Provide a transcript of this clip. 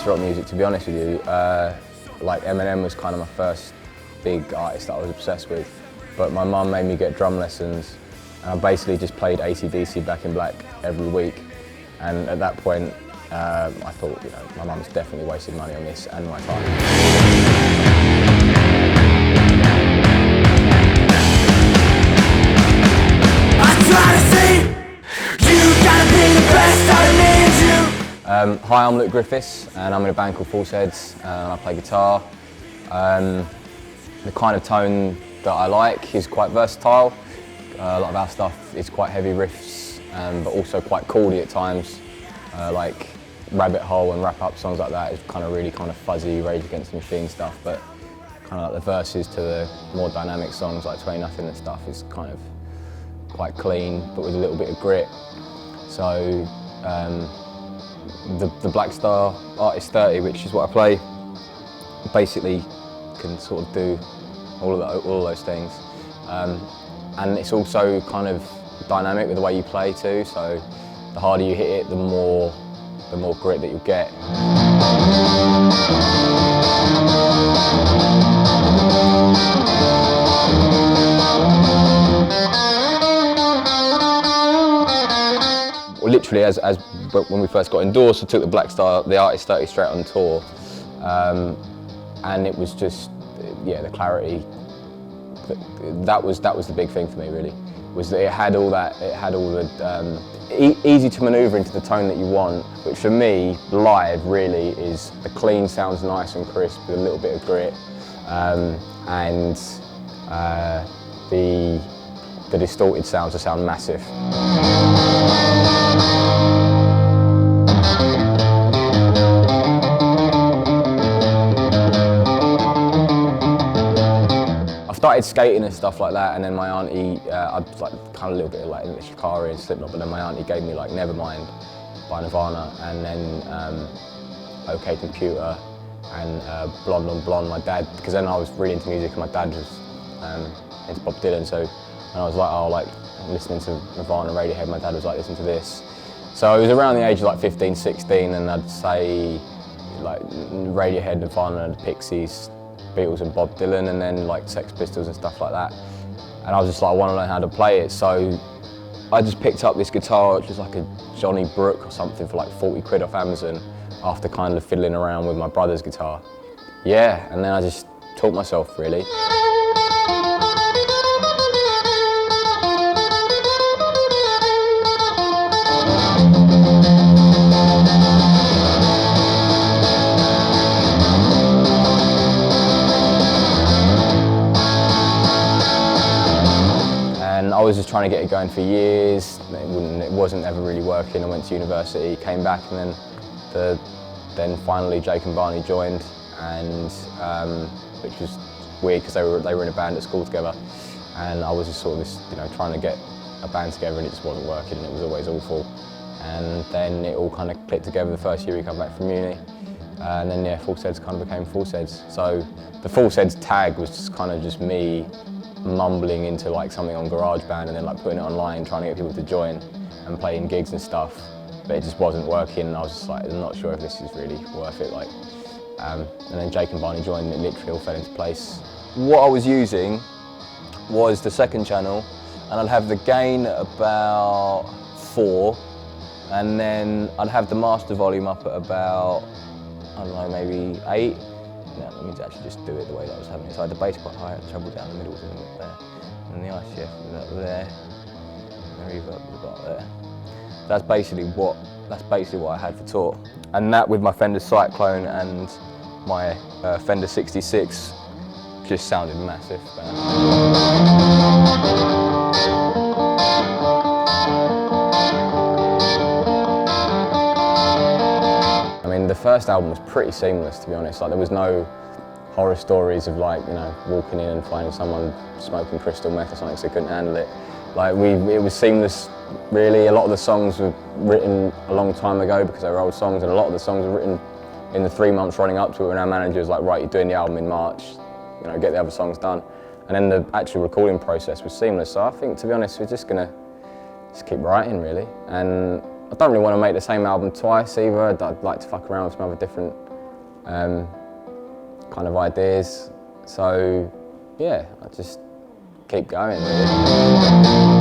into rock music, to be honest with you. Like Eminem was kind of my first big artist that I was obsessed with. But my mum made me get drum lessons, and I basically just played AC/DC Back in Black every week. And at that point, I thought, you know, my mum's definitely wasted money on this and my time. Hi, I'm Griffiths, and I'm in a band called False Heads, and I play guitar. The kind of tone that I like is quite versatile. A lot of our stuff is quite heavy riffs, but also quite chordy at times. Like Rabbit Hole and Wrap Up, songs like that is kind of really fuzzy Rage Against the Machine stuff, but kind of like the verses to the more dynamic songs like 20 Nothing and stuff is kind of quite clean, but with a little bit of grit. So the Blackstar Artist 30, which is what I play, basically can sort of do all of those things. And it's also kind of dynamic with the way you play too, so the harder you hit it, the more grit that you get. Well, literally, as when we first got endorsed, I took the Blackstar, the Artist 30 straight on tour, and it was just, yeah, the clarity. That was the big thing for me, really. Was that it had all the easy to manoeuvre into the tone that you want, which for me, live really is the clean sounds nice and crisp with a little bit of grit, and the distorted sounds sound massive. I started skating and stuff like that, and then my auntie, I was like kind of a little bit of like English Shikari and Slipknot, but then my auntie gave me like Nevermind by Nirvana, and then OK Computer and Blonde on Blonde. My dad, because then I was really into music and my dad was into Bob Dylan, so when I was like, oh, like I'm listening to Nirvana, Radiohead, my dad was like, listen to this. So it was around the age of like 15, 16, and I'd say like Radiohead, Nirvana, the Pixies, Beatles and Bob Dylan, and then like Sex Pistols and stuff like that. And I was just like, I want to learn how to play it. So I just picked up this guitar, which was like a Johnny Brook or something for like 40 quid off Amazon, after kind of fiddling around with my brother's guitar. Yeah, and then I just taught myself, really. I was just trying to get it going for years. It wasn't ever really working. I went to university, came back, and then finally Jake and Barney joined, and which was weird because they were in a band at school together, and I was just sort of this, you know, trying to get a band together, and it just wasn't working, and it was always awful. And then it all kind of clicked together the first year we come back from uni, and then yeah, False Heads kind of became False Heads. So the False Heads tag was just kind of just me mumbling into like something on GarageBand and then like putting it online, trying to get people to join and playing gigs and stuff, but it just wasn't working, and I was just like, I'm not sure if this is really worth it. Like, and then Jake and Barney joined, and it literally all fell into place. What I was using was the second channel, and I'd have the gain at about 4, and then I'd have the master volume up at about, I don't know, maybe 8. No, that means actually just do it the way that I was having it. So I had the bass quite high, the treble down the middle was in there, and the ICF was up there, and the reverb was about there. That's basically what I had for tour. And that with my Fender Cyclone and my Fender 66 just sounded massive. The first album was pretty seamless, to be honest. Like, there was no horror stories of like, you know, walking in and finding someone smoking crystal meth or something, so they couldn't handle it. Like, it was seamless, really. A lot of the songs were written a long time ago because they were old songs, and a lot of the songs were written in the 3 months running up to it when our manager was like, right, you're doing the album in March, you know, get the other songs done. And then the actual recording process was seamless. So I think, to be honest, we're just gonna keep writing, really. And I don't really want to make the same album twice either. I'd like to fuck around with some other different kind of ideas. So yeah, I just keep going really.